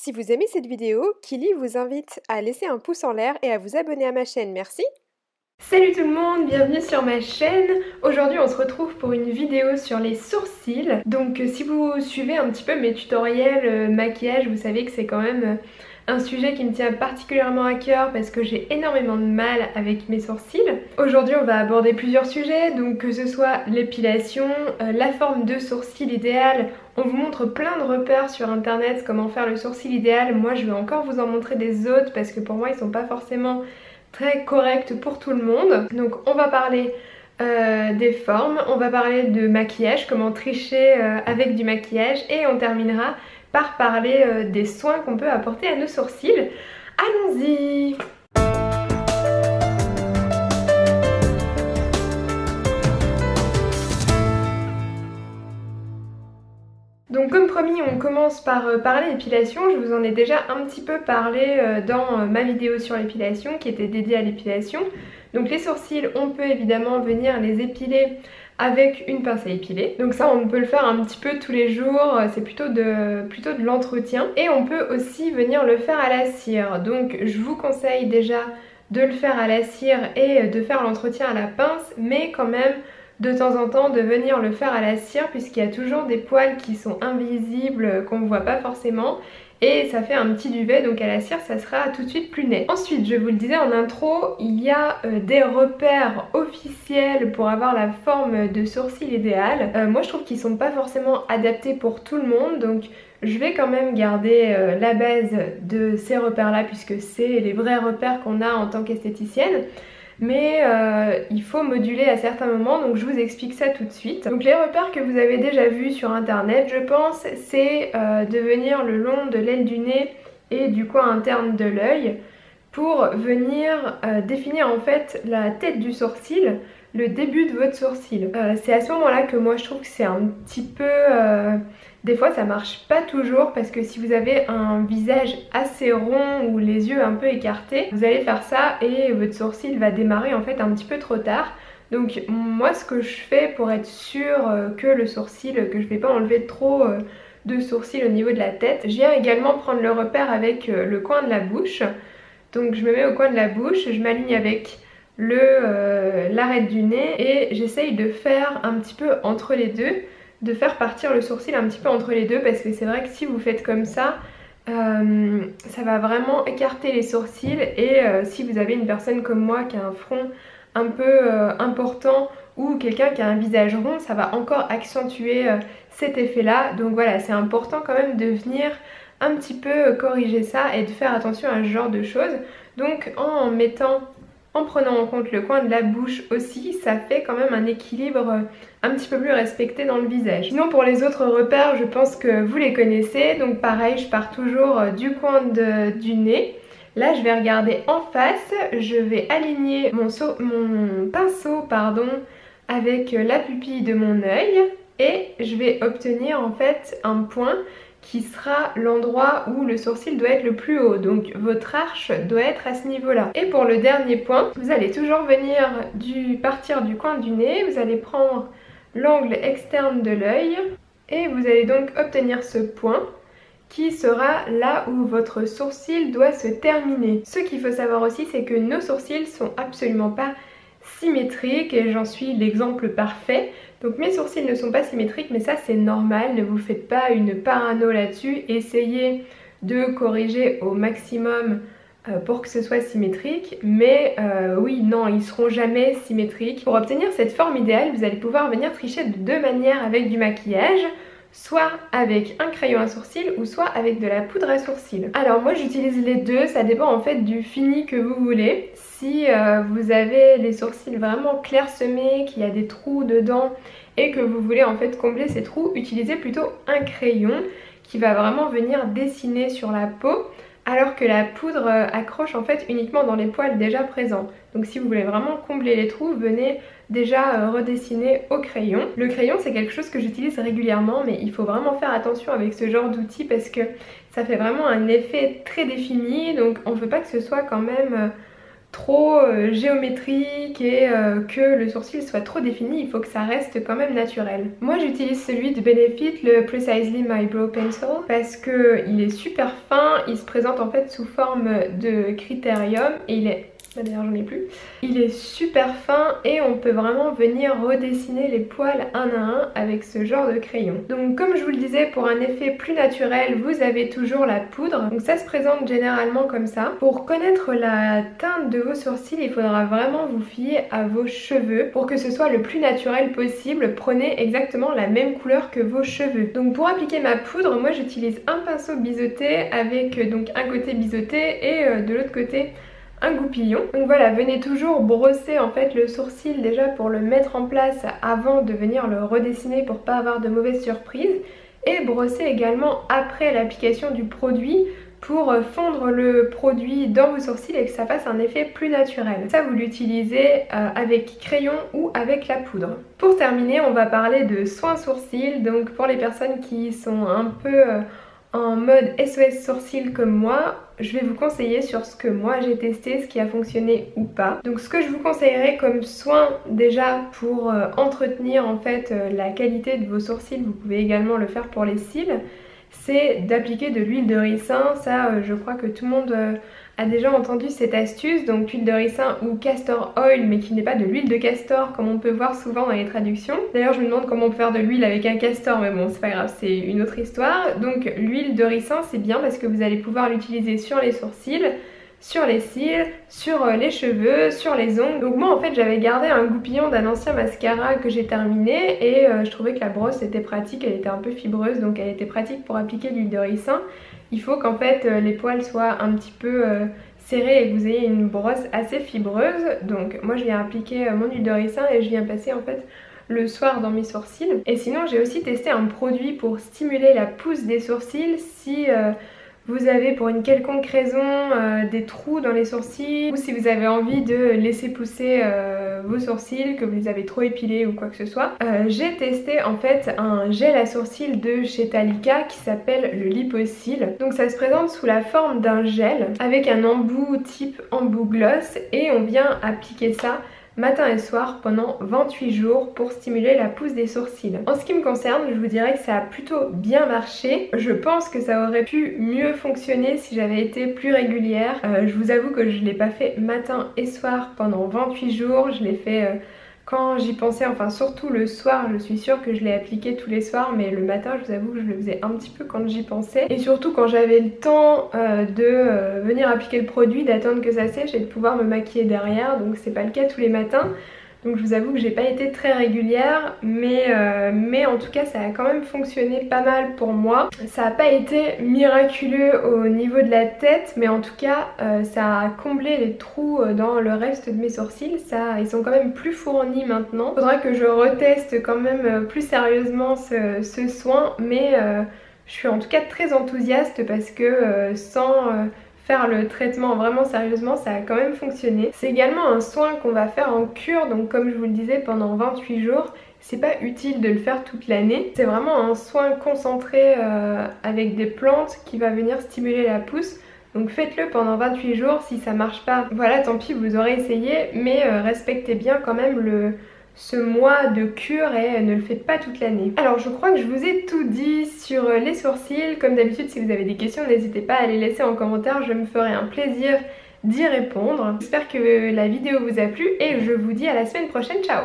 Si vous aimez cette vidéo, Kili vous invite à laisser un pouce en l'air et à vous abonner à ma chaîne, merci. Salut tout le monde, bienvenue sur ma chaîne. Aujourd'hui on se retrouve pour une vidéo sur les sourcils. Donc si vous suivez un petit peu mes tutoriels maquillage, vous savez que c'est quand même un sujet qui me tient particulièrement à cœur parce que j'ai énormément de mal avec mes sourcils. Aujourd'hui on va aborder plusieurs sujets, donc que ce soit l'épilation, la forme de sourcil idéal. On vous montre plein de repères sur internet comment faire le sourcil idéal. Moi je vais encore vous en montrer des autres parce que pour moi ils sont pas forcément très corrects pour tout le monde. Donc on va parler des formes, on va parler de maquillage, comment tricher avec du maquillage, et on terminera par parler des soins qu'on peut apporter à nos sourcils. Allons-y! Donc comme promis, on commence par parler épilation. Je vous en ai déjà un petit peu parlé dans ma vidéo sur l'épilation qui était dédiée à l'épilation. Donc les sourcils, on peut évidemment venir les épiler avec une pince à épiler. Donc ça on peut le faire un petit peu tous les jours, c'est plutôt de l'entretien. Et on peut aussi venir le faire à la cire. Donc je vous conseille déjà de le faire à la cire et de faire l'entretien à la pince, mais quand même de temps en temps de venir le faire à la cire puisqu'il y a toujours des poils qui sont invisibles, qu'on ne voit pas forcément. Et ça fait un petit duvet, donc à la cire ça sera tout de suite plus net. Ensuite, je vous le disais en intro, il y a des repères officiels pour avoir la forme de sourcil idéal. Moi je trouve qu'ils sont pas forcément adaptés pour tout le monde, donc je vais quand même garder la base de ces repères là puisque c'est les vrais repères qu'on a en tant qu'esthéticienne. Mais il faut moduler à certains moments, donc je vous explique ça tout de suite. Donc les repères que vous avez déjà vus sur internet, je pense, c'est de venir le long de l'aile du nez et du coin interne de l'œil pour venir définir en fait la tête du sourcil, le début de votre sourcil. C'est à ce moment-là que moi je trouve que c'est un petit peu... Des fois ça marche pas toujours parce que si vous avez un visage assez rond ou les yeux un peu écartés, vous allez faire ça et votre sourcil va démarrer en fait un petit peu trop tard. Donc moi ce que je fais pour être sûre que le sourcil, que je vais pas enlever trop de sourcils au niveau de la tête, je viens également prendre le repère avec le coin de la bouche. Donc je me mets au coin de la bouche, je m'aligne avec l'arête du nez et j'essaye de faire un petit peu entre les deux, de faire partir le sourcil un petit peu entre les deux parce que c'est vrai que si vous faites comme ça va vraiment écarter les sourcils et si vous avez une personne comme moi qui a un front un peu important ou quelqu'un qui a un visage rond, ça va encore accentuer cet effet là. Donc voilà, c'est important quand même de venir un petit peu corriger ça et de faire attention à ce genre de choses. Donc en prenant en compte le coin de la bouche aussi, ça fait quand même un équilibre un petit peu plus respecté dans le visage. Sinon pour les autres repères, je pense que vous les connaissez. Donc pareil, je pars toujours du coin du nez. Là je vais regarder en face, je vais aligner mon pinceau avec la pupille de mon œil et je vais obtenir en fait un point qui sera l'endroit où le sourcil doit être le plus haut. Donc votre arche doit être à ce niveau-là. Et pour le dernier point, vous allez toujours venir partir du coin du nez, vous allez prendre l'angle externe de l'œil et vous allez donc obtenir ce point qui sera là où votre sourcil doit se terminer. Ce qu'il faut savoir aussi, c'est que nos sourcils sont absolument pas symétriques et j'en suis l'exemple parfait. Donc mes sourcils ne sont pas symétriques, mais ça c'est normal, ne vous faites pas une parano là-dessus, essayez de corriger au maximum pour que ce soit symétrique, mais oui, non, ils seront jamais symétriques. Pour obtenir cette forme idéale, vous allez pouvoir venir tricher de deux manières avec du maquillage, soit avec un crayon à sourcils ou soit avec de la poudre à sourcils. Alors moi j'utilise les deux, ça dépend en fait du fini que vous voulez. Si vous avez les sourcils vraiment clairsemés, qu'il y a des trous dedans et que vous voulez en fait combler ces trous, utilisez plutôt un crayon qui va vraiment venir dessiner sur la peau, alors que la poudre accroche en fait uniquement dans les poils déjà présents. Donc si vous voulez vraiment combler les trous, venez déjà redessiner au crayon. Le crayon c'est quelque chose que j'utilise régulièrement, mais il faut vraiment faire attention avec ce genre d'outil parce que ça fait vraiment un effet très défini, donc on ne veut pas que ce soit quand même trop géométrique et que le sourcil soit trop défini, il faut que ça reste quand même naturel. Moi j'utilise celui de Benefit, le Precisely My Brow Pencil, parce que il est super fin, il se présente en fait sous forme de critérium et il est... D'ailleurs j'en ai plus. Il est super fin et on peut vraiment venir redessiner les poils un à un avec ce genre de crayon. Donc comme je vous le disais, pour un effet plus naturel, vous avez toujours la poudre. Donc ça se présente généralement comme ça. Pour connaître la teinte de vos sourcils, il faudra vraiment vous fier à vos cheveux. Pour que ce soit le plus naturel possible, prenez exactement la même couleur que vos cheveux. Donc pour appliquer ma poudre, moi j'utilise un pinceau biseauté avec donc un côté biseauté et de l'autre côté un goupillon. Donc voilà, venez toujours brosser en fait le sourcil déjà pour le mettre en place avant de venir le redessiner pour pas avoir de mauvaises surprises, et brosser également après l'application du produit pour fondre le produit dans vos sourcils et que ça fasse un effet plus naturel. Ça vous l'utilisez avec crayon ou avec la poudre. Pour terminer, on va parler de soins sourcils. Donc pour les personnes qui sont un peu en mode SOS sourcils comme moi, je vais vous conseiller sur ce que moi j'ai testé, ce qui a fonctionné ou pas. Donc ce que je vous conseillerais comme soin déjà pour entretenir en fait la qualité de vos sourcils, vous pouvez également le faire pour les cils, c'est d'appliquer de l'huile de ricin. Ça je crois que tout le monde a déjà entendu cette astuce, donc l'huile de ricin ou castor oil, mais qui n'est pas de l'huile de castor comme on peut voir souvent dans les traductions. D'ailleurs je me demande comment on peut faire de l'huile avec un castor, mais bon c'est pas grave, c'est une autre histoire. Donc l'huile de ricin c'est bien parce que vous allez pouvoir l'utiliser sur les sourcils, sur les cils, sur les cheveux, sur les ongles. Donc moi en fait j'avais gardé un goupillon d'un ancien mascara que j'ai terminé et je trouvais que la brosse était pratique, elle était un peu fibreuse donc elle était pratique pour appliquer l'huile de ricin. Il faut qu'en fait les poils soient un petit peu serrés et que vous ayez une brosse assez fibreuse. Donc moi je viens appliquer mon huile de ricin et je viens passer en fait le soir dans mes sourcils. Et sinon j'ai aussi testé un produit pour stimuler la pousse des sourcils si vous avez pour une quelconque raison des trous dans les sourcils ou si vous avez envie de laisser pousser vos sourcils, que vous les avez trop épilés ou quoi que ce soit. J'ai testé en fait un gel à sourcils de chez Talika qui s'appelle le Liposil. Donc ça se présente sous la forme d'un gel avec un embout type embout gloss et on vient appliquer ça matin et soir pendant 28 jours pour stimuler la pousse des sourcils. En ce qui me concerne, je vous dirais que ça a plutôt bien marché. Je pense que ça aurait pu mieux fonctionner si j'avais été plus régulière. Je vous avoue que je ne l'ai pas fait matin et soir pendant 28 jours. Je l'ai fait quand j'y pensais, enfin surtout le soir. Je suis sûre que je l'ai appliqué tous les soirs, mais le matin je vous avoue que je le faisais un petit peu quand j'y pensais. Et surtout quand j'avais le temps de venir appliquer le produit, d'attendre que ça sèche et de pouvoir me maquiller derrière. Donc c'est pas le cas tous les matins. Donc je vous avoue que j'ai pas été très régulière, mais en tout cas ça a quand même fonctionné pas mal pour moi. Ça a pas été miraculeux au niveau de la tête, mais en tout cas ça a comblé les trous dans le reste de mes sourcils. Ils sont quand même plus fournis maintenant. Faudra que je reteste quand même plus sérieusement ce soin, mais je suis en tout cas très enthousiaste parce que sans faire le traitement vraiment sérieusement, ça a quand même fonctionné. C'est également un soin qu'on va faire en cure, donc comme je vous le disais pendant 28 jours. C'est pas utile de le faire toute l'année. C'est vraiment un soin concentré avec des plantes qui va venir stimuler la pousse. Donc faites-le pendant 28 jours. Si ça marche pas, voilà, tant pis, vous aurez essayé, mais respectez bien quand même ce mois de cure et ne le faites pas toute l'année. Alors je crois que je vous ai tout dit sur les sourcils. Comme d'habitude, si vous avez des questions, n'hésitez pas à les laisser en commentaire, je me ferai un plaisir d'y répondre. J'espère que la vidéo vous a plu et je vous dis à la semaine prochaine, ciao!